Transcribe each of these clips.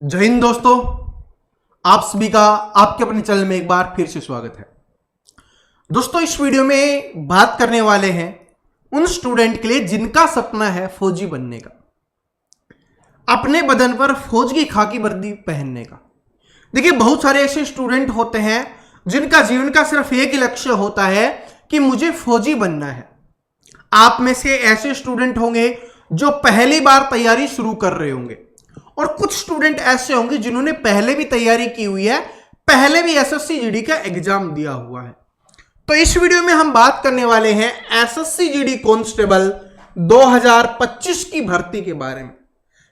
जय हिंद दोस्तों, आप सभी का आपके अपने चैनल में एक बार फिर से स्वागत है। दोस्तों, इस वीडियो में बात करने वाले हैं उन स्टूडेंट के लिए जिनका सपना है फौजी बनने का, अपने बदन पर फौज की खाकी वर्दी पहनने का। देखिए, बहुत सारे ऐसे स्टूडेंट होते हैं जिनका जीवन का सिर्फ एक ही लक्ष्य होता है कि मुझे फौजी बनना है। आप में से ऐसे स्टूडेंट होंगे जो पहली बार तैयारी शुरू कर रहे होंगे, और कुछ स्टूडेंट ऐसे होंगे जिन्होंने पहले भी तैयारी की हुई है, पहले भी एसएससी जीडी का एग्जाम दिया हुआ है। तो इस वीडियो में हम बात करने वाले हैं एसएससी जीडी कांस्टेबल 2025 की भर्ती के बारे में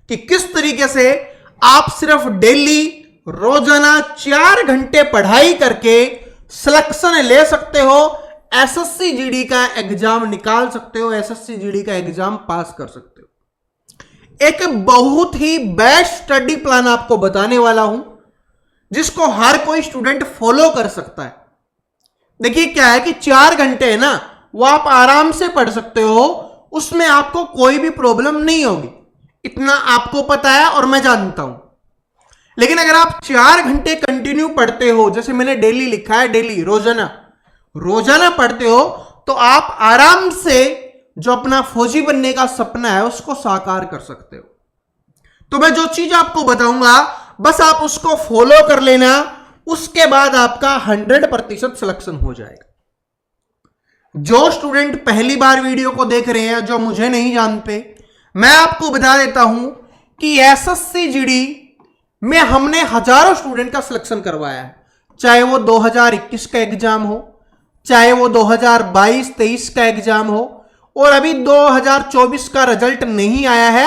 कि किस तरीके से आप सिर्फ डेली रोजाना 4 घंटे पढ़ाई करके सिलेक्शन ले सकते हो, एसएससी जीडी का एग्जाम निकाल सकते हो, एसएससी जीडी का एग्जाम पास कर सकते हो। एक बहुत ही बेस्ट स्टडी प्लान आपको बताने वाला हूं जिसको हर कोई स्टूडेंट फॉलो कर सकता है। देखिए, क्या है कि 4 घंटे है ना, वो आप आराम से पढ़ सकते हो, उसमें आपको कोई भी प्रॉब्लम नहीं होगी, इतना आपको पता है और मैं जानता हूं। लेकिन अगर आप 4 घंटे कंटिन्यू पढ़ते हो, जैसे मैंने डेली लिखा है, डेली रोजाना पढ़ते हो, तो आप आराम से जो अपना फौजी बनने का सपना है उसको साकार कर सकते हो। तो मैं जो चीज आपको बताऊंगा बस आप उसको फॉलो कर लेना, उसके बाद आपका 100% सिलेक्शन हो जाएगा। जो स्टूडेंट पहली बार वीडियो को देख रहे हैं, जो मुझे नहीं जानते, मैं आपको बता देता हूं कि एसएससी जीडी में हमने हजारों स्टूडेंट का सिलेक्शन करवाया है, चाहे वो 2021 का एग्जाम हो, चाहे वो 2022-23 का एग्जाम हो, और अभी 2024 का रिजल्ट नहीं आया है,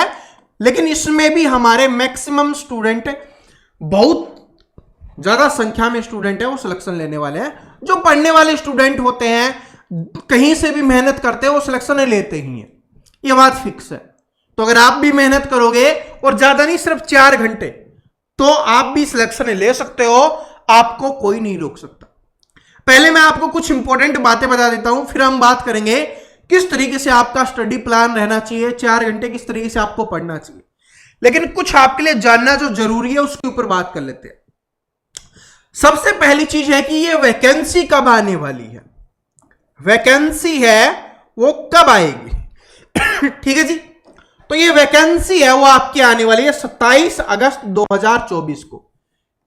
लेकिन इसमें भी हमारे मैक्सिमम स्टूडेंट, बहुत ज्यादा संख्या में स्टूडेंट है वो सिलेक्शन लेने वाले हैं। जो पढ़ने वाले स्टूडेंट होते हैं, कहीं से भी मेहनत करते हैं, वो सिलेक्शन लेते ही हैं, ये बात फिक्स है। तो अगर आप भी मेहनत करोगे और ज्यादा नहीं, सिर्फ 4 घंटे, तो आप भी सिलेक्शन ले सकते हो, आपको कोई नहीं रोक सकता। पहले मैं आपको कुछ इंपॉर्टेंट बातें बता देता हूं, फिर हम बात करेंगे किस तरीके से आपका स्टडी प्लान रहना चाहिए, 4 घंटे किस तरीके से आपको पढ़ना चाहिए। लेकिन कुछ आपके लिए जानना जो जरूरी है उसके ऊपर बात कर लेते हैं। सबसे पहली चीज है कि ये वैकेंसी कब आने वाली है। वैकेंसी है वो कब आएगी ठीक है जी। तो ये वैकेंसी है वो आपकी आने वाली है 27 अगस्त 2024 को।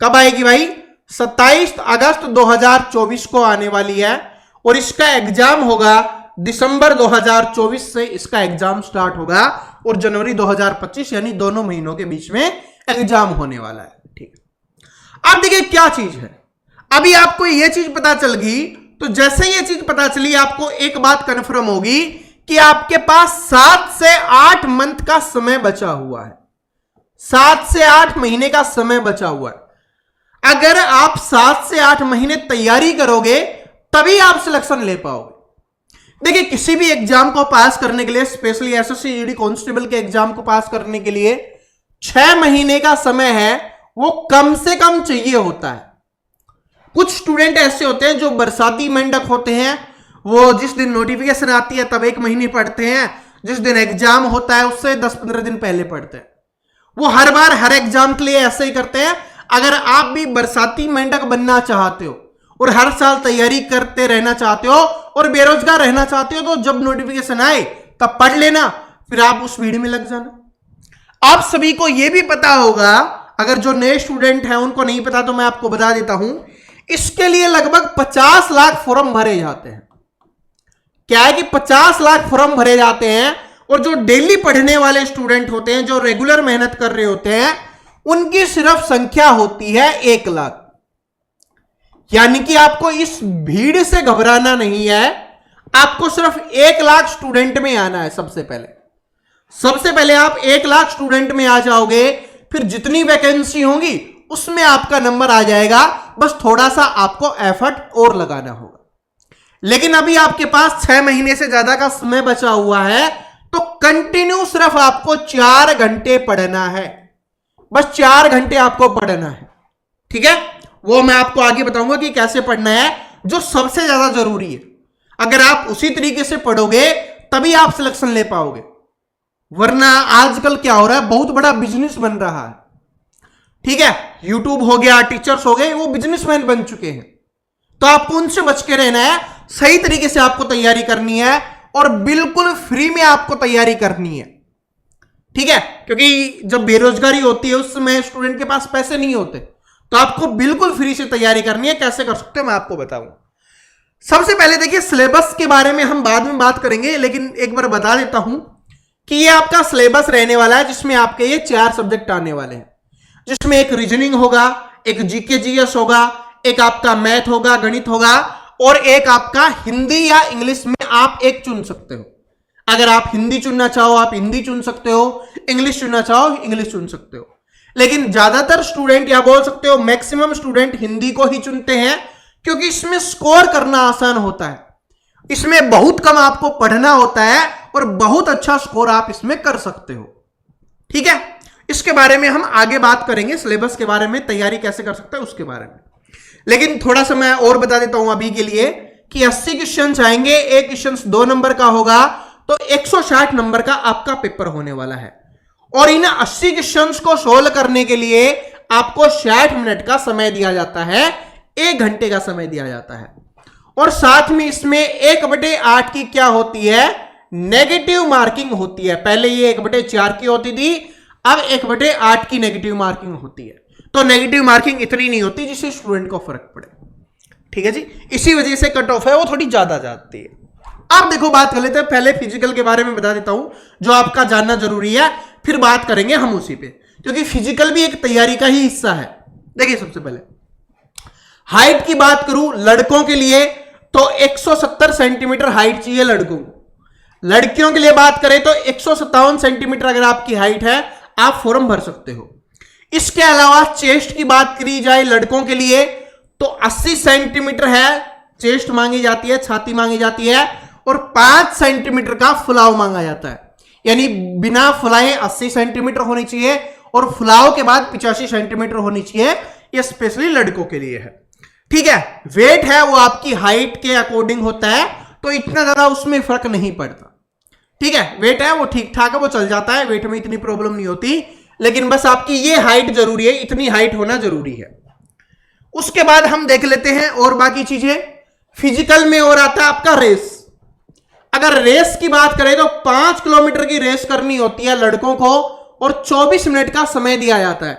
कब आएगी भाई? 27 अगस्त 2024 को आने वाली है, और इसका एग्जाम होगा दिसंबर 2024 से इसका एग्जाम स्टार्ट होगा, और जनवरी 2025 यानी दोनों महीनों के बीच में एग्जाम होने वाला है। ठीक है, अब देखिए क्या चीज है। अभी आपको यह चीज पता चल गई, तो जैसे ये चीज पता चली आपको एक बात कंफर्म होगी कि आपके पास 7 से 8 मंथ का समय बचा हुआ है, 7 से 8 महीने का समय बचा हुआ है। अगर आप 7 से 8 महीने तैयारी करोगे तभी आप सिलेक्शन ले पाओगे। देखिए, किसी भी एग्जाम को पास करने के लिए, स्पेशली एसएससी जीडी कांस्टेबल के एग्जाम को पास करने के लिए 6 महीने का समय है वो कम से कम चाहिए होता है। कुछ स्टूडेंट ऐसे होते हैं जो बरसाती मेंढक होते हैं, वो जिस दिन नोटिफिकेशन आती है तब 1 महीने पढ़ते हैं, जिस दिन एग्जाम होता है उससे 10-15 दिन पहले पढ़ते हैं। वो हर बार हर एग्जाम के लिए ऐसे ही करते हैं। अगर आप भी बरसाती मेंढक बनना चाहते हो और हर साल तैयारी करते रहना चाहते हो और बेरोजगार रहना चाहते हो, तो जब नोटिफिकेशन आए तब पढ़ लेना, फिर आप उस भीड़ में लग जाना। आप सभी को यह भी पता होगा, अगर जो नए स्टूडेंट हैं उनको नहीं पता तो मैं आपको बता देता हूं, इसके लिए लगभग 50 लाख फॉर्म भरे जाते हैं। क्या है कि 50 लाख फॉर्म भरे जाते हैं, और जो डेली पढ़ने वाले स्टूडेंट होते हैं, जो रेगुलर मेहनत कर रहे होते हैं, उनकी सिर्फ संख्या होती है 1 लाख। यानी कि आपको इस भीड़ से घबराना नहीं है, आपको सिर्फ 1 लाख स्टूडेंट में आना है। सबसे पहले आप 1 लाख स्टूडेंट में आ जाओगे, फिर जितनी वैकेंसी होंगी उसमें आपका नंबर आ जाएगा। बस थोड़ा सा आपको एफर्ट और लगाना होगा। लेकिन अभी आपके पास 6 महीने से ज्यादा का समय बचा हुआ है, तो कंटिन्यू सिर्फ आपको 4 घंटे पढ़ना है। बस 4 घंटे आपको पढ़ना है, ठीक है। वो मैं आपको आगे बताऊंगा कि कैसे पढ़ना है, जो सबसे ज्यादा जरूरी है। अगर आप उसी तरीके से पढ़ोगे तभी आप सिलेक्शन ले पाओगे, वरना आजकल क्या हो रहा है, बहुत बड़ा बिजनेस बन रहा है। ठीक है, यूट्यूब हो गया, टीचर्स हो गए, वो बिजनेसमैन बन चुके हैं। तो आपको उनसे बच के रहना है, सही तरीके से आपको तैयारी करनी है और बिल्कुल फ्री में आपको तैयारी करनी है। ठीक है, क्योंकि जब बेरोजगारी होती है उस समय स्टूडेंट के पास पैसे नहीं होते, तो आपको बिल्कुल फ्री से तैयारी करनी है। कैसे कर सकते हैं मैं आपको बताऊंगा। सबसे पहले देखिए, सिलेबस के बारे में हम बाद में बात करेंगे, लेकिन एक बार बता देता हूं कि ये आपका सिलेबस रहने वाला है, जिसमें आपके ये 4 सब्जेक्ट आने वाले हैं, जिसमें एक रीजनिंग होगा, एक जीके जीएस होगा, एक आपका मैथ होगा, गणित होगा, और एक आपका हिंदी या इंग्लिश में आप एक चुन सकते हो। अगर आप हिंदी चुनना चाहो आप हिंदी चुन सकते हो, इंग्लिश चुनना चाहो इंग्लिश चुन सकते हो। लेकिन ज्यादातर स्टूडेंट या बोल सकते हो मैक्सिमम स्टूडेंट हिंदी को ही चुनते हैं, क्योंकि इसमें स्कोर करना आसान होता है, इसमें बहुत कम आपको पढ़ना होता है और बहुत अच्छा स्कोर आप इसमें कर सकते हो। ठीक है, इसके बारे में हम आगे बात करेंगे, सिलेबस के बारे में, तैयारी कैसे कर सकते हैं उसके बारे में। लेकिन थोड़ा सा मैं और बता देता हूं अभी के लिए कि 80 क्वेश्चन आएंगे, एक क्वेश्चन 2 नंबर का होगा, तो 160 नंबर का आपका पेपर होने वाला है। और इन 80 क्वेश्चंस को सोल्व करने के लिए आपको 60 मिनट का समय दिया जाता है, 1 घंटे का समय दिया जाता है। और साथ में इसमें 1/8 की क्या होती है, नेगेटिव मार्किंग होती है। पहले ये 1/4 की होती थी, अब 1/8 की नेगेटिव मार्किंग होती है। तो नेगेटिव मार्किंग इतनी नहीं होती जिससे स्टूडेंट को फर्क पड़े। ठीक है जी, इसी वजह से कट ऑफ है वो थोड़ी ज्यादा जाती है। अब देखो बात कर लेते हैं, पहले फिजिकल के बारे में बता देता हूं जो आपका जानना जरूरी है, फिर बात करेंगे हम उसी पे, क्योंकि फिजिकल भी एक तैयारी का ही हिस्सा है। देखिए सबसे पहले हाइट की बात करूं लड़कों के लिए तो 170 सेंटीमीटर हाइट चाहिए लड़कों को। लड़कियों के लिए बात करें तो 157 सेंटीमीटर अगर आपकी हाइट है आप फॉर्म भर सकते हो। इसके अलावा चेस्ट की बात करी जाए लड़कों के लिए तो 80 सेंटीमीटर है चेस्ट मांगी जाती है, छाती मांगी जाती है, और 5 सेंटीमीटर का फुलाव मांगा जाता है। यानी बिना फुलाए 80 सेंटीमीटर होनी चाहिए और फुलाव के बाद 85 सेंटीमीटर होनी चाहिए। ये स्पेशली लड़कों के लिए है। ठीक है, वेट है वो आपकी हाइट के अकॉर्डिंग होता है, तो इतना ज्यादा उसमें फर्क नहीं पड़ता। ठीक है, वेट है वो ठीक ठाक है, वो चल जाता है, वेट में इतनी प्रॉब्लम नहीं होती, लेकिन बस आपकी ये हाइट जरूरी है, इतनी हाइट होना जरूरी है। उसके बाद हम देख लेते हैं और बाकी चीजें। फिजिकल में और आता है आपका रेस। अगर रेस की बात करें तो 5 किलोमीटर की रेस करनी होती है लड़कों को और 24 मिनट का समय दिया जाता है।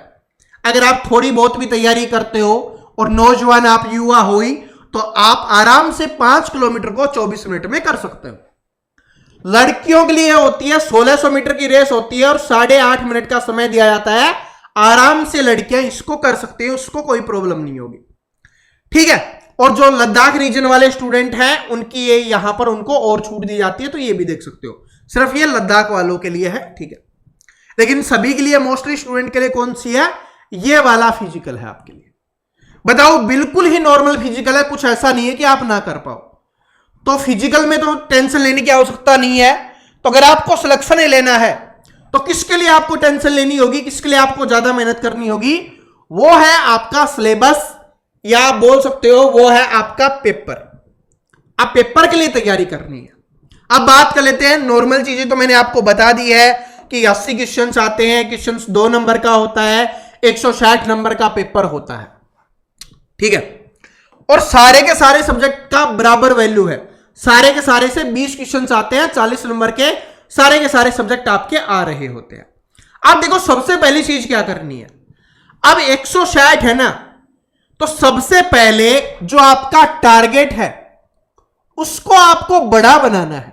अगर आप थोड़ी बहुत भी तैयारी करते हो और नौजवान आप युवा हुई तो आप आराम से 5 किलोमीटर को 24 मिनट में कर सकते हो। लड़कियों के लिए होती है 1600 मीटर की रेस होती है और 8.5 मिनट का समय दिया जाता है। आराम से लड़कियां इसको कर सकती हैं, उसको कोई प्रॉब्लम नहीं होगी। ठीक है, और जो लद्दाख रीजन वाले स्टूडेंट हैं उनकी ये यहां पर उनको और छूट दी जाती है, तो ये भी देख सकते हो। सिर्फ ये लद्दाख वालों के लिए है। ठीक है, लेकिन सभी के लिए मोस्टली स्टूडेंट के लिए कौन सी है, ये वाला फिजिकल है आपके लिए। बताओ बिल्कुल ही नॉर्मल फिजिकल है, कुछ ऐसा नहीं है कि आप ना कर पाओ। तो फिजिकल में तो टेंशन लेने की आवश्यकता नहीं है। तो अगर आपको सिलेक्शन लेना है तो किसके लिए आपको टेंशन लेनी होगी, किसके लिए आपको ज्यादा मेहनत करनी होगी, वो है आपका सिलेबस, या बोल सकते हो वो है आपका पेपर। अब पेपर के लिए तैयारी करनी है। अब बात कर लेते हैं नॉर्मल चीजें, तो मैंने आपको बता दी है कि 80 क्वेश्चंस आते हैं, क्वेश्चंस 2 नंबर का होता है, 160 नंबर का पेपर होता है। ठीक है, और सारे के सारे सब्जेक्ट का बराबर वैल्यू है। सारे के सारे से 20 क्वेश्चंस आते हैं, 40 नंबर के सारे के सारे सब्जेक्ट आपके आ रहे होते हैं। अब देखो सबसे पहली चीज क्या करनी है, अब 160 है ना, तो सबसे पहले जो आपका टारगेट है उसको आपको बड़ा बनाना है।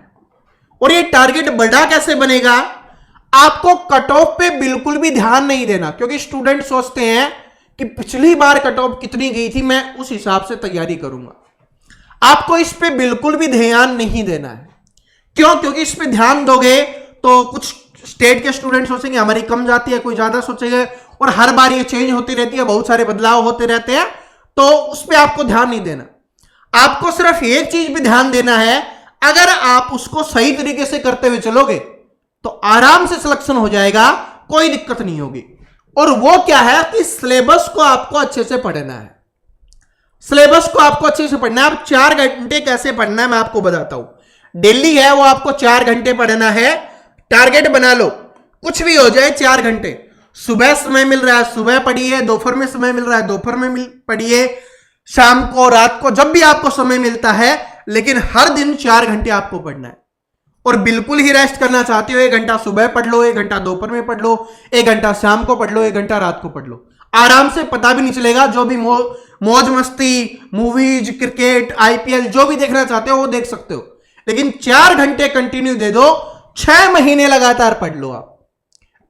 और ये टारगेट बड़ा कैसे बनेगा, आपको कट ऑफ पे बिल्कुल भी ध्यान नहीं देना, क्योंकि स्टूडेंट सोचते हैं कि पिछली बार कट ऑफ कितनी गई थी, मैं उस हिसाब से तैयारी करूंगा। आपको इस पे बिल्कुल भी ध्यान नहीं देना है। क्यों, क्योंकि इस पे ध्यान दोगे तो कुछ स्टेट के स्टूडेंट सोचेंगे हमारी कम जाती है, कोई ज्यादा सोचेंगे, और हर बार ये चेंज होती रहती है, बहुत सारे बदलाव होते रहते हैं, तो उस पर आपको ध्यान नहीं देना। आपको सिर्फ एक चीज पे ध्यान देना है, अगर आप उसको सही तरीके से करते हुए चलोगे तो आराम से सिलेक्शन हो जाएगा, कोई दिक्कत नहीं होगी। और वो क्या है कि सिलेबस को आपको अच्छे से पढ़ना है। सिलेबस को आपको अच्छे से पढ़ना है। अब 4 घंटे कैसे पढ़ना है मैं आपको बताता हूं। डेली है वो आपको 4 घंटे पढ़ना है। टारगेट बना लो, कुछ भी हो जाए 4 घंटे। सुबह समय मिल रहा है सुबह पढ़िए, दोपहर में समय मिल रहा है दोपहर में पढ़िए, शाम को रात को जब भी आपको समय मिलता है, लेकिन हर दिन 4 घंटे आपको पढ़ना है। और बिल्कुल ही रेस्ट करना चाहते हो, 1 घंटा सुबह पढ़ लो, 1 घंटा दोपहर में पढ़ लो, 1 घंटा शाम को पढ़ लो, 1 घंटा रात को पढ़ लो, आराम से, पता भी नहीं चलेगा। जो भी मौज मस्ती, मूवीज, क्रिकेट, आईपीएल जो भी देखना चाहते हो वो देख सकते हो, लेकिन 4 घंटे कंटिन्यू दे दो, 6 महीने लगातार पढ़ लो आप।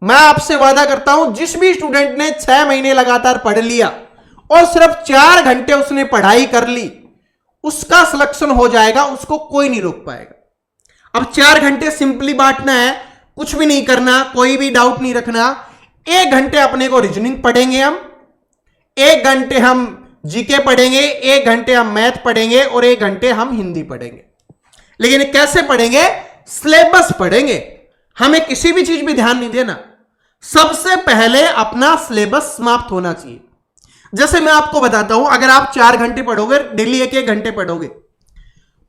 मैं आपसे वादा करता हूं, जिस भी स्टूडेंट ने 6 महीने लगातार पढ़ लिया और सिर्फ 4 घंटे उसने पढ़ाई कर ली, उसका सिलेक्शन हो जाएगा, उसको कोई नहीं रोक पाएगा। अब 4 घंटे सिंपली बांटना है, कुछ भी नहीं करना, कोई भी डाउट नहीं रखना। 1 घंटे अपने को रीजनिंग पढ़ेंगे हम, 1 घंटे हम जीके पढ़ेंगे, 1 घंटे हम मैथ पढ़ेंगे और 1 घंटे हम हिंदी पढ़ेंगे। लेकिन कैसे पढ़ेंगे? सिलेबस पढ़ेंगे। हमें किसी भी चीज पे ध्यान नहीं देना, सबसे पहले अपना सिलेबस समाप्त होना चाहिए। जैसे मैं आपको बताता हूं, अगर आप 4 घंटे पढ़ोगे, डेली 1-1 घंटे पढ़ोगे,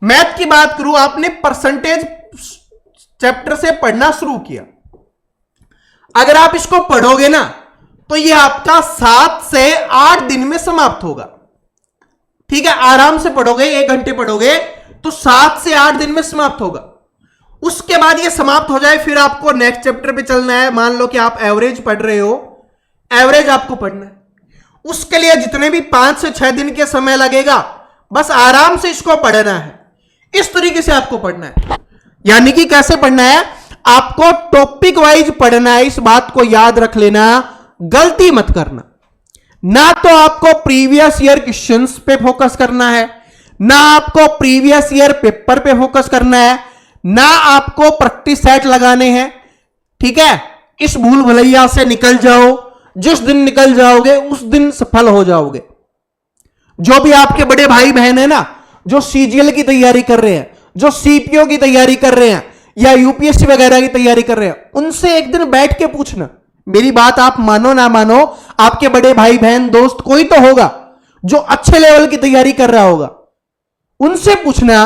मैथ की बात करूं, आपने परसेंटेज चैप्टर से पढ़ना शुरू किया, अगर आप इसको पढ़ोगे ना तो ये आपका 7 से 8 दिन में समाप्त होगा। ठीक है, आराम से पढ़ोगे, 1 घंटे पढ़ोगे तो 7 से 8 दिन में समाप्त होगा। उसके बाद ये समाप्त हो जाए, फिर आपको नेक्स्ट चैप्टर पे चलना है। मान लो कि आप एवरेज पढ़ रहे हो, एवरेज आपको पढ़ना है, उसके लिए जितने भी 5 से 6 दिन के समय लगेगा, बस आराम से इसको पढ़ना है। इस तरीके से आपको पढ़ना है। यानी कि कैसे पढ़ना है? आपको टॉपिक वाइज पढ़ना है। इस बात को याद रख लेना, गलती मत करना। ना तो आपको प्रीवियस ईयर क्वेश्चंस पे फोकस करना है, ना आपको प्रीवियस ईयर पेपर पे फोकस करना है, ना आपको प्रैक्टिस सेट लगाने हैं। ठीक है, इस भूल भुलैया से निकल जाओ। जिस दिन निकल जाओगे उस दिन सफल हो जाओगे। जो भी आपके बड़े भाई बहन है ना, जो सीजीएल की तैयारी कर रहे हैं, जो सीपीओ की तैयारी कर रहे हैं या यूपीएससी वगैरह की तैयारी कर रहे हैं, उनसे एक दिन बैठ के पूछना। मेरी बात आप मानो ना मानो, आपके बड़े भाई बहन दोस्त कोई तो होगा जो अच्छे लेवल की तैयारी कर रहा होगा। उनसे पूछना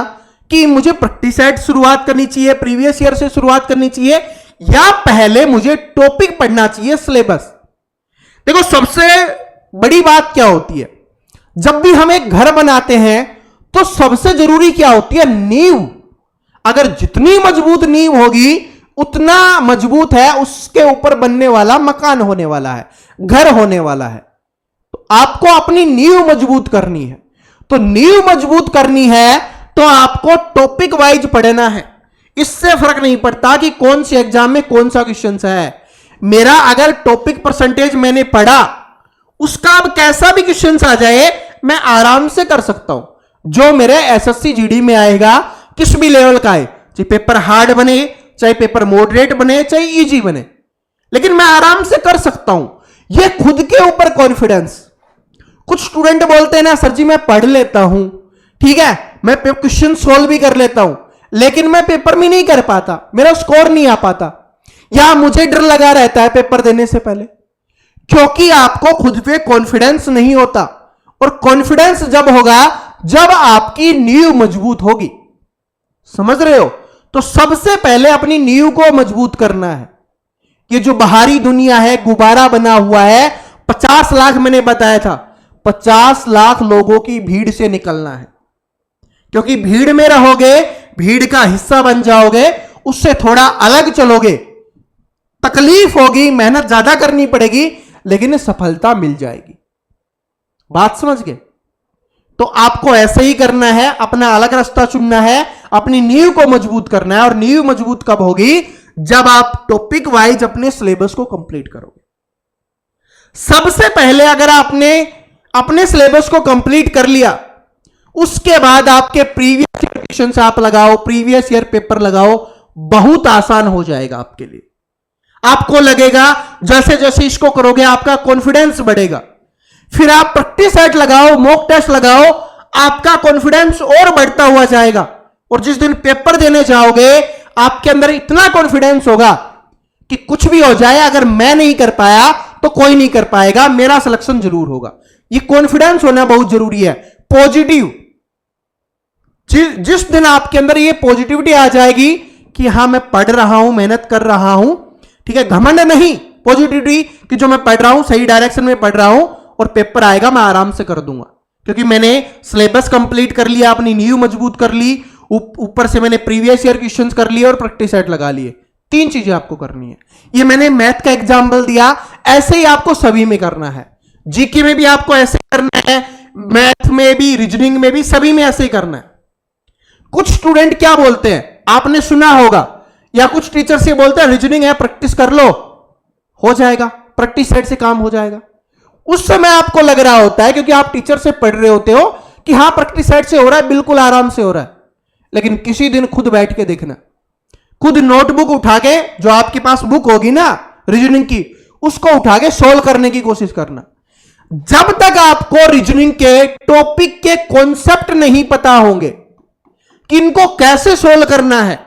कि मुझे प्रैक्टिस सेट शुरुआत करनी चाहिए, प्रीवियस ईयर से शुरुआत करनी चाहिए, या पहले मुझे टॉपिक पढ़ना चाहिए, सिलेबस। देखो, सबसे बड़ी बात क्या होती है, जब भी हम एक घर बनाते हैं तो सबसे जरूरी क्या होती है? नींव। अगर जितनी मजबूत नींव होगी उतना मजबूत है उसके ऊपर बनने वाला मकान होने वाला है, घर होने वाला है। तो आपको अपनी नींव मजबूत करनी है। तो नींव मजबूत करनी है तो आपको टॉपिक वाइज पढ़ना है। इससे फर्क नहीं पड़ता कि कौन से एग्जाम में कौन सा क्वेश्चन है। मेरा अगर टॉपिक परसेंटेज मैंने पढ़ा, उसका अब कैसा भी क्वेश्चन आ जाए मैं आराम से कर सकता हूं। जो मेरे एसएससी जीडी में आएगा, किस भी लेवल का है, चाहे पेपर हार्ड बने, चाहे पेपर मॉडरेट बने, चाहे इजी बने, लेकिन मैं आराम से कर सकता हूं। यह खुद के ऊपर कॉन्फिडेंस। कुछ स्टूडेंट बोलते हैं ना, सर जी मैं पढ़ लेता हूं, ठीक है, मैं क्वेश्चन सोल्व भी कर लेता हूं, लेकिन मैं पेपर में नहीं कर पाता, मेरा स्कोर नहीं आ पाता, या मुझे डर लगा रहता है पेपर देने से पहले, क्योंकि आपको खुद पे कॉन्फिडेंस नहीं होता। और कॉन्फिडेंस जब होगा जब आपकी नींव मजबूत होगी। समझ रहे हो? तो सबसे पहले अपनी नींव को मजबूत करना है। ये जो बाहरी दुनिया है, गुब्बारा बना हुआ है, 50 लाख मैंने बताया था, 50 लाख लोगों की भीड़ से निकलना है। क्योंकि भीड़ में रहोगे, भीड़ का हिस्सा बन जाओगे, उससे थोड़ा अलग चलोगे, तकलीफ होगी, मेहनत ज्यादा करनी पड़ेगी, लेकिन सफलता मिल जाएगी। बात समझ गए? तो आपको ऐसे ही करना है, अपना अलग रास्ता चुनना है, अपनी नींव को मजबूत करना है। और नींव मजबूत कब होगी? जब आप टॉपिक वाइज अपने सिलेबस को कंप्लीट करोगे। सबसे पहले अगर आपने अपने सिलेबस को कंप्लीट कर लिया, उसके बाद आपके प्रीवियस ईयर क्वेश्चन आप लगाओ, प्रीवियस ईयर पेपर लगाओ, बहुत आसान हो जाएगा आपके लिए। आपको लगेगा जैसे जैसे इसको करोगे आपका कॉन्फिडेंस बढ़ेगा। फिर आप प्रैक्टिस सेट लगाओ, मॉक टेस्ट लगाओ, आपका कॉन्फिडेंस और बढ़ता हुआ जाएगा। और जिस दिन पेपर देने जाओगे आपके अंदर इतना कॉन्फिडेंस होगा कि कुछ भी हो जाए, अगर मैं नहीं कर पाया तो कोई नहीं कर पाएगा, मेरा सिलेक्शन जरूर होगा। ये कॉन्फिडेंस होना बहुत जरूरी है, पॉजिटिव। जिस दिन आपके अंदर ये पॉजिटिविटी आ जाएगी कि हां मैं पढ़ रहा हूं, मेहनत कर रहा हूं, ठीक है, घमंड नहीं, पॉजिटिविटी कि जो मैं पढ़ रहा हूं सही डायरेक्शन में पढ़ रहा हूं और पेपर आएगा मैं आराम से कर दूंगा, क्योंकि मैंने सिलेबस कंप्लीट कर लिया, अपनी नींव मजबूत कर ली, ऊपर से मैंने प्रीवियस ईयर क्वेश्चंस कर लिए और प्रैक्टिस सेट लगा लिए। 3 चीजें आपको करनी है। ये मैंने मैथ का एग्जाम्पल दिया, ऐसे ही आपको सभी में करना है। जीके में भी आपको ऐसे करना है, मैथ में भी, रीजनिंग में भी, सभी में ऐसे ही करना है। कुछ स्टूडेंट क्या बोलते हैं, आपने सुना होगा, या कुछ टीचर से बोलते हैं रीजनिंग है प्रैक्टिस कर लो, हो जाएगा, प्रैक्टिस सेट से काम हो जाएगा। उस समय आपको लग रहा होता है, क्योंकि आप टीचर से पढ़ रहे होते हो कि हां प्रैक्टिस सेट से हो रहा है, बिल्कुल आराम से हो रहा है। लेकिन किसी दिन खुद बैठ के देखना, खुद नोटबुक उठा के, जो आपके पास बुक होगी ना रीजनिंग की, उसको उठा के सोल्व करने की कोशिश करना। जब तक आपको रीजनिंग के टॉपिक के कॉन्सेप्ट नहीं पता होंगे कि इनको कैसे सोल्व करना है,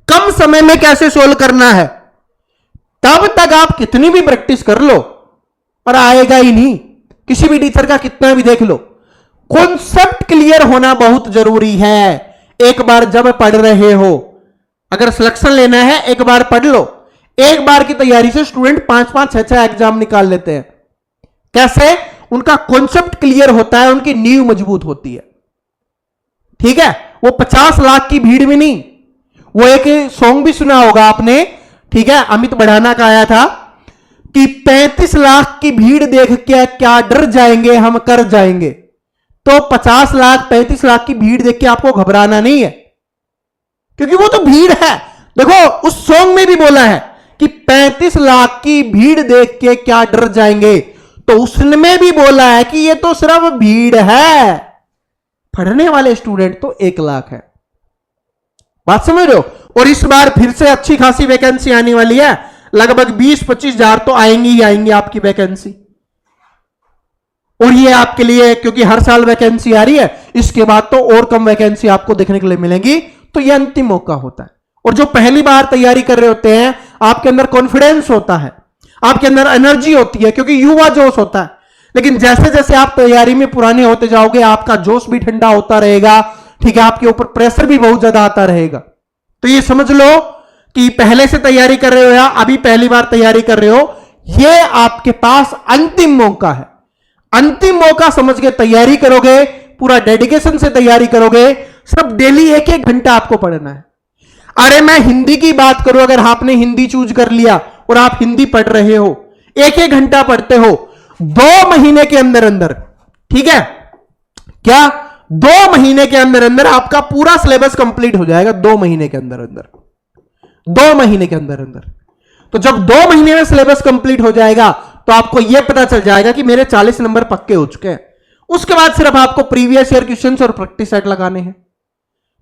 कम समय में कैसे सोल्व करना है, तब तक आप कितनी भी प्रैक्टिस कर लो पर आएगा ही नहीं। किसी भी टीचर का कितना भी देख लो, कॉन्सेप्ट क्लियर होना बहुत जरूरी है। एक बार जब पढ़ रहे हो, अगर सिलेक्शन लेना है एक बार पढ़ लो। एक बार की तैयारी से स्टूडेंट 5-5, 6-6 एग्जाम निकाल लेते हैं। कैसे? उनका कॉन्सेप्ट क्लियर होता है, उनकी नींव मजबूत होती है। ठीक है, वो 50 लाख की भीड़ में नहीं। वो एक सॉन्ग भी सुना होगा आपने, ठीक है, अमित बढ़ाना का आया था कि 35 लाख की भीड़ देख के क्या डर जाएंगे, हम कर जाएंगे। तो 50 लाख 35 लाख की भीड़ देख के आपको घबराना नहीं है, क्योंकि वो तो भीड़ है। देखो उस सॉन्ग में भी बोला है कि 35 लाख की भीड़ देख के क्या डर जाएंगे, तो उसमें भी बोला है कि ये तो सिर्फ भीड़ है, पढ़ने वाले स्टूडेंट तो 1 लाख है। बात समझ रहे हो? और इस बार फिर से अच्छी खासी वैकेंसी आने वाली है, लगभग 20-25 हजार तो आएंगी ही आएंगी आपकी वैकेंसी। और ये आपके लिए, क्योंकि हर साल वैकेंसी आ रही है, इसके बाद तो और कम वैकेंसी आपको देखने के लिए मिलेंगी। तो ये अंतिम मौका होता है। और जो पहली बार तैयारी कर रहे होते हैं, आपके अंदर कॉन्फिडेंस होता है, आपके अंदर एनर्जी होती है, क्योंकि युवा जोश होता है। लेकिन जैसे जैसे आप तैयारी में पुराने होते जाओगे, आपका जोश भी ठंडा होता रहेगा, ठीक है, आपके ऊपर प्रेशर भी बहुत ज्यादा आता रहेगा। तो ये समझ लो कि पहले से तैयारी कर रहे हो या अभी पहली बार तैयारी कर रहे हो, ये आपके पास अंतिम मौका है। अंतिम मौका समझ के तैयारी करोगे, पूरा डेडिकेशन से तैयारी करोगे, सब डेली 1-1 घंटा आपको पढ़ना है। अरे मैं हिंदी की बात करूं, अगर आपने हिंदी चूज कर लिया और आप हिंदी पढ़ रहे हो, 1-1 घंटा पढ़ते हो, 2 महीने के अंदर अंदर, ठीक है, क्या 2 महीने के अंदर अंदर आपका पूरा सिलेबस कंप्लीट हो जाएगा। 2 महीने के अंदर अंदर, 2 महीने के अंदर अंदर। तो जब 2 महीने में सिलेबस कंप्लीट हो जाएगा, तो आपको यह पता चल जाएगा कि मेरे 40 नंबर पक्के हो चुके हैं। उसके बाद सिर्फ आपको प्रीवियस ईयर क्वेश्चंस और प्रैक्टिस सेट लगाने हैं,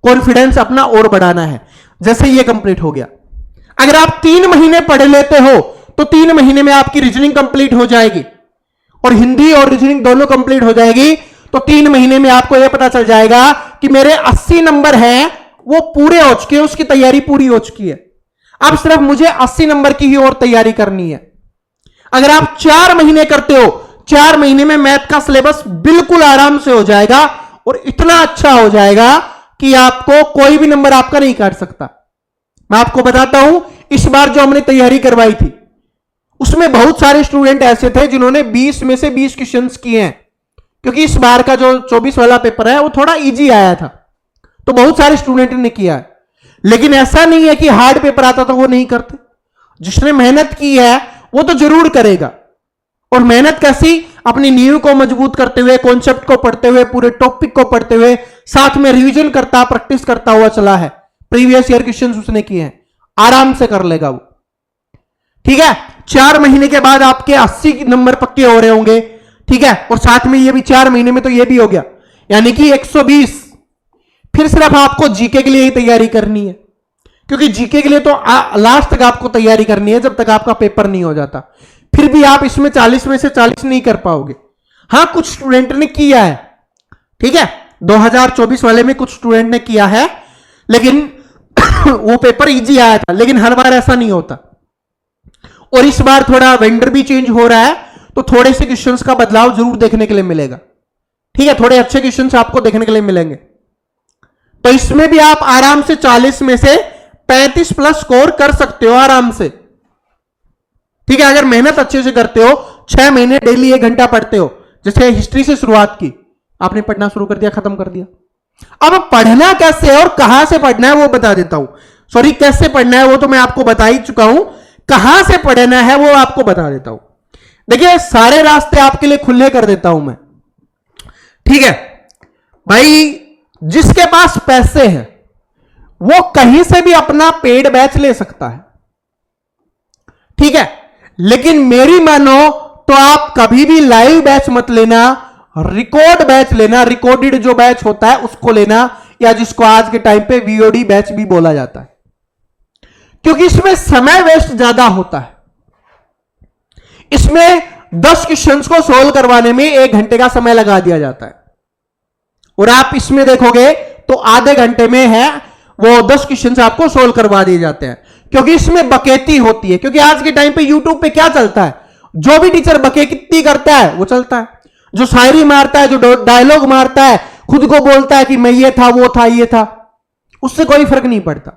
कॉन्फिडेंस अपना और बढ़ाना है। जैसे ये कंप्लीट हो गया, अगर आप 3 महीने पढ़ लेते हो तो 3 महीने में आपकी रीजनिंग कंप्लीट हो जाएगी, और हिंदी और रीजनिंग दोनों कंप्लीट हो जाएगी। तो 3 महीने में आपको यह पता चल जाएगा कि मेरे 80 नंबर हैं, वो पूरे हो चुके हैं, उसकी तैयारी पूरी हो चुकी है। अब सिर्फ मुझे 80 नंबर की ही और तैयारी करनी है। अगर आप 4 महीने करते हो, 4 महीने में मैथ का सिलेबस बिल्कुल आराम से हो जाएगा, और इतना अच्छा हो जाएगा कि आपको कोई भी नंबर आपका नहीं काट सकता। मैं आपको बताता हूं, इस बार जो हमने तैयारी करवाई थी, उसमें बहुत सारे स्टूडेंट ऐसे थे जिन्होंने 20 में से 20 क्वेश्चंस किए हैं, क्योंकि इस बार का जो 24 वाला पेपर है वो थोड़ा इजी आया था, तो बहुत सारे स्टूडेंट ने किया है। लेकिन ऐसा नहीं है कि हार्ड पेपर आता तो वो नहीं करते। जिसने मेहनत की है वो तो जरूर करेगा। और मेहनत कैसी? अपनी नींव को मजबूत करते हुए, कॉन्सेप्ट को पढ़ते हुए, पूरे टॉपिक को पढ़ते हुए, साथ में रिवीजन करता, प्रैक्टिस करता हुआ चला है। प्रीवियस ईयर क्वेश्चंस उसने किए हैं, आराम से कर लेगा वो। ठीक है, 4 महीने के बाद आपके 80 नंबर पक्के हो रहे होंगे, ठीक है, और साथ में ये भी 4 महीने में तो ये भी हो गया, यानी कि 120। फिर सिर्फ आपको जीके के लिए ही तैयारी करनी है, क्योंकि जीके के लिए तो लास्ट तक आपको तैयारी करनी है, जब तक आपका पेपर नहीं हो जाता। फिर भी आप इसमें 40 में से 40 नहीं कर पाओगे। हां, कुछ स्टूडेंट ने किया है, ठीक है, 2024 वाले में कुछ स्टूडेंट ने किया है, लेकिन वो पेपर इजी आया था। लेकिन हर बार ऐसा नहीं होता, और इस बार थोड़ा वेंडर भी चेंज हो रहा है, तो थोड़े से क्वेश्चंस का बदलाव जरूर देखने के लिए मिलेगा। ठीक है, थोड़े अच्छे क्वेश्चंस आपको देखने के लिए मिलेंगे। तो इसमें भी आप आराम से 40 में से 35 प्लस स्कोर कर सकते हो आराम से। ठीक है, अगर मेहनत अच्छे से करते हो, 6 महीने डेली 1 घंटा पढ़ते हो, जैसे हिस्ट्री से शुरुआत की, आपने पढ़ना शुरू कर दिया, खत्म कर दिया। अब पढ़ना कैसे और कहां से पढ़ना है वो बता देता हूं। सॉरी, कैसे पढ़ना है वो तो मैं आपको बता ही चुका हूं, कहां से पढ़ना है वो आपको बता देता हूं। देखिए, सारे रास्ते आपके लिए खुले कर देता हूं मैं। ठीक है भाई, जिसके पास पैसे हैं वो कहीं से भी अपना पेड बैच ले सकता है, ठीक है, लेकिन मेरी मानो तो आप कभी भी लाइव बैच मत लेना, रिकॉर्ड बैच लेना। रिकॉर्डेड जो बैच होता है उसको लेना, या जिसको आज के टाइम पे वीओडी बैच भी बोला जाता है, क्योंकि इसमें समय वेस्ट ज्यादा होता है। इसमें 10 क्वेश्चंस को सोल्व करवाने में 1 घंटे का समय लगा दिया जाता है, और आप इसमें देखोगे तो आधे घंटे में है वो 10 क्वेश्चंस आपको सोल्व करवा दिए जाते हैं, क्योंकि इसमें बकेती होती है। क्योंकि आज के टाइम पे यूट्यूब पे क्या चलता है, जो भी टीचर बकेती करता है वो चलता है, जो शायरी मारता है, जो डायलॉग मारता है, खुद को बोलता है कि मैं ये था, वो था, ये था, उससे कोई फर्क नहीं पड़ता।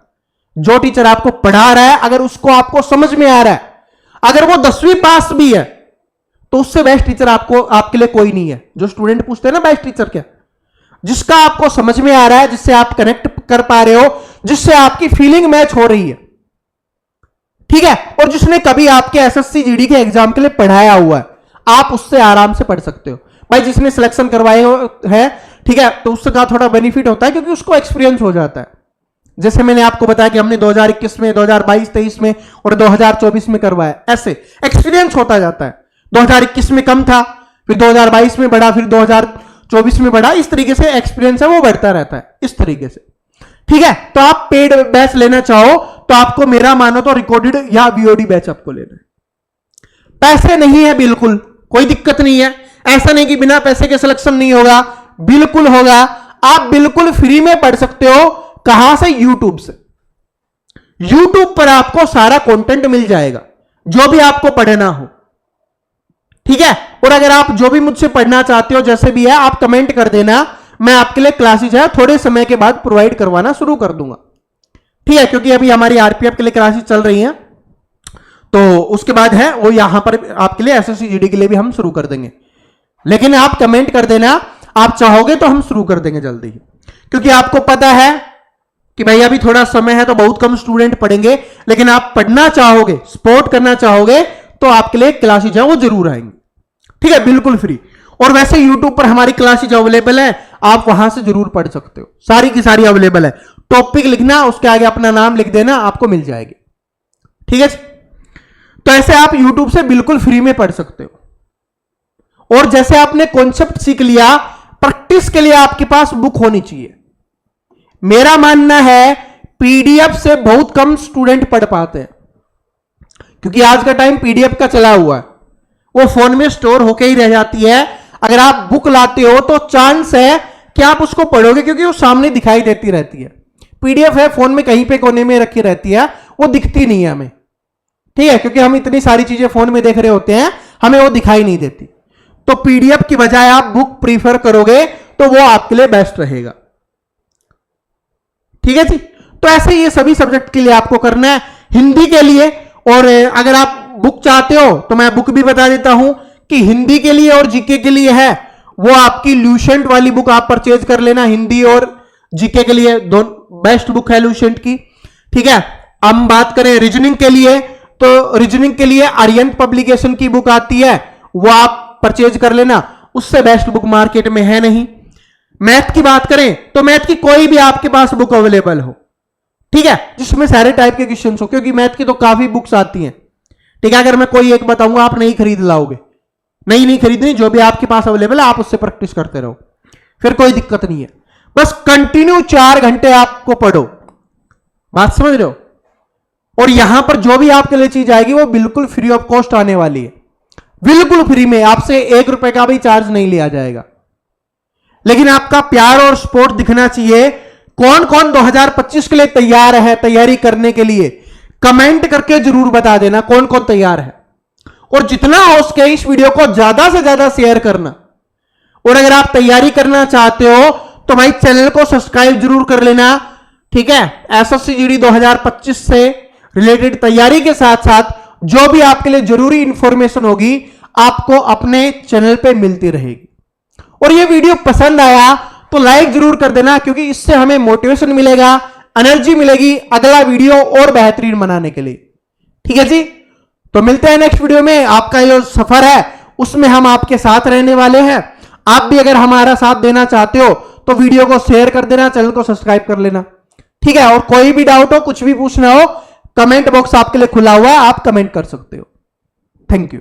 जो टीचर आपको पढ़ा रहा है, अगर उसको आपको समझ में आ रहा है, अगर वो 10वीं पास भी है, तो उससे बेस्ट टीचर आपके लिए कोई नहीं है। जो स्टूडेंट पूछते हैं ना बेस्ट टीचर क्या, जिसका आपको समझ में आ रहा है, जिससे आप कनेक्ट कर पा रहे हो, जिससे आपकी फीलिंग मैच हो रही है, ठीक है, और जिसने कभी आपके एसएससी जीडी के एग्जाम के लिए पढ़ाया हुआ है, आप उससे आराम से पढ़ सकते हो। भाई जिसने सिलेक्शन करवाए है, ठीक है, तो उससे का थोड़ा बेनिफिट होता है, क्योंकि उसको एक्सपीरियंस हो जाता है। जैसे मैंने आपको बताया कि हमने 2021 में, 2022, 23 में और 2024 में करवाया, ऐसे एक्सपीरियंस होता जाता है। 2021 में कम था, फिर 2022 में बढ़ा, फिर 2024 में बढ़ा, इस तरीके से एक्सपीरियंस है वो बढ़ता रहता है, इस तरीके से। ठीक है, तो आप पेड बैच लेना चाहो तो आपको मेरा मानो तो रिकॉर्डेड या वीओडी बैच आपको लेना है। पैसे नहीं है, बिल्कुल कोई दिक्कत नहीं है, ऐसा नहीं कि बिना पैसे के सिलेक्शन नहीं होगा, बिल्कुल होगा। आप बिल्कुल फ्री में पढ़ सकते हो। कहां से? यूट्यूब से। यूट्यूब पर आपको सारा कंटेंट मिल जाएगा, जो भी आपको पढ़ना हो, ठीक है। और अगर आप जो भी मुझसे पढ़ना चाहते हो, जैसे भी है, आप कमेंट कर देना, मैं आपके लिए क्लासेज है थोड़े समय के बाद प्रोवाइड करवाना शुरू कर दूंगा, ठीक है, क्योंकि अभी हमारी आरपीएफ के लिए क्लासेज चल रही हैं, तो उसके बाद है वो यहां पर आपके लिए एसएससी जीडी के लिए भी हम शुरू कर देंगे। लेकिन आप कमेंट कर देना, आप चाहोगे तो हम शुरू कर देंगे जल्दी ही, क्योंकि आपको पता है कि भाई अभी थोड़ा समय है तो बहुत कम स्टूडेंट पढ़ेंगे, लेकिन आप पढ़ना चाहोगे, सपोर्ट करना चाहोगे, तो आपके लिए क्लासेज है वो जरूर आएंगे, ठीक है, बिल्कुल फ्री। और वैसे YouTube पर हमारी क्लासेज अवेलेबल है, आप वहां से जरूर पढ़ सकते हो, सारी की सारी अवेलेबल है। टॉपिक लिखना, उसके आगे अपना नाम लिख देना, आपको मिल जाएगी, ठीक है। तो ऐसे आप YouTube से बिल्कुल फ्री में पढ़ सकते हो। और जैसे आपने कॉन्सेप्ट सीख लिया, प्रैक्टिस के लिए आपके पास बुक होनी चाहिए। मेरा मानना है पीडीएफ से बहुत कम स्टूडेंट पढ़ पाते हैं, क्योंकि आज का टाइम पीडीएफ का चला हुआ है, वो फोन में स्टोर होके ही रह जाती है। अगर आप बुक लाते हो तो चांस है कि आप उसको पढ़ोगे, क्योंकि वो सामने दिखाई देती रहती है। पीडीएफ है फोन में कहीं पे कोने में रखी रहती है, वो दिखती नहीं है हमें, ठीक है, क्योंकि हम इतनी सारी चीजें फोन में देख रहे होते हैं, हमें वो दिखाई नहीं देती। तो पीडीएफ की बजाय आप बुक प्रीफर करोगे तो वो आपके लिए बेस्ट रहेगा, ठीक है जी। तो ऐसे ये सभी सब्जेक्ट के लिए आपको करना है। हिंदी के लिए, और अगर आप बुक चाहते हो तो मैं बुक भी बता देता हूं कि हिंदी के लिए और जीके के लिए है वो आपकी ल्यूसेंट वाली बुक आप परचेज कर लेना। हिंदी और जीके के लिए दोनों बेस्ट बुक है ल्यूसेंट की, ठीक है। हम बात करें रीजनिंग के लिए, तो रीजनिंग के लिए आर्यन पब्लिकेशन की बुक आती है, वो आप परचेज कर लेना, उससे बेस्ट बुक मार्केट में है नहीं। मैथ की बात करें तो मैथ की कोई भी आपके पास बुक अवेलेबल हो, ठीक है, जिसमें सारे टाइप के क्वेश्चंस हो, क्योंकि मैथ की तो काफी बुक्स आती हैं, ठीक है। अगर मैं कोई एक बताऊंगा आप नहीं खरीद लाओगे, नहीं खरीदनी, जो भी आपके पास अवेलेबल है आप उससे प्रैक्टिस करते रहो, फिर कोई दिक्कत नहीं है। बस कंटिन्यू 4 घंटे आपको पढ़ो, बात समझ रहे हो। और यहां पर जो भी आपके लिए चीज आएगी वो बिल्कुल फ्री ऑफ कॉस्ट आने वाली है, बिल्कुल फ्री में, आपसे 1 रुपए का भी चार्ज नहीं लिया जाएगा। लेकिन आपका प्यार और सपोर्ट दिखना चाहिए। कौन कौन 2025 के लिए तैयार है, तैयारी करने के लिए कमेंट करके जरूर बता देना कौन कौन तैयार है। और जितना हो सके इस वीडियो को ज्यादा से ज्यादा शेयर करना। और अगर आप तैयारी करना चाहते हो तो भाई चैनल को सब्सक्राइब जरूर कर लेना, ठीक है। एसएससी जीडी 2025 से रिलेटेड तैयारी के साथ साथ जो भी आपके लिए जरूरी इंफॉर्मेशन होगी आपको अपने चैनल पे मिलती रहेगी। और ये वीडियो पसंद आया तो लाइक जरूर कर देना, क्योंकि इससे हमें मोटिवेशन मिलेगा, एनर्जी मिलेगी अगला वीडियो और बेहतरीन बनाने के लिए। ठीक है जी, तो मिलते हैं नेक्स्ट वीडियो में। आपका जो सफर है उसमें हम आपके साथ रहने वाले हैं। आप भी अगर हमारा साथ देना चाहते हो तो वीडियो को शेयर कर देना, चैनल को सब्सक्राइब कर लेना। ठीक है, और कोई भी डाउट हो, कुछ भी पूछना हो, कमेंट बॉक्स आपके लिए खुला हुआ है, आप कमेंट कर सकते हो। Thank you.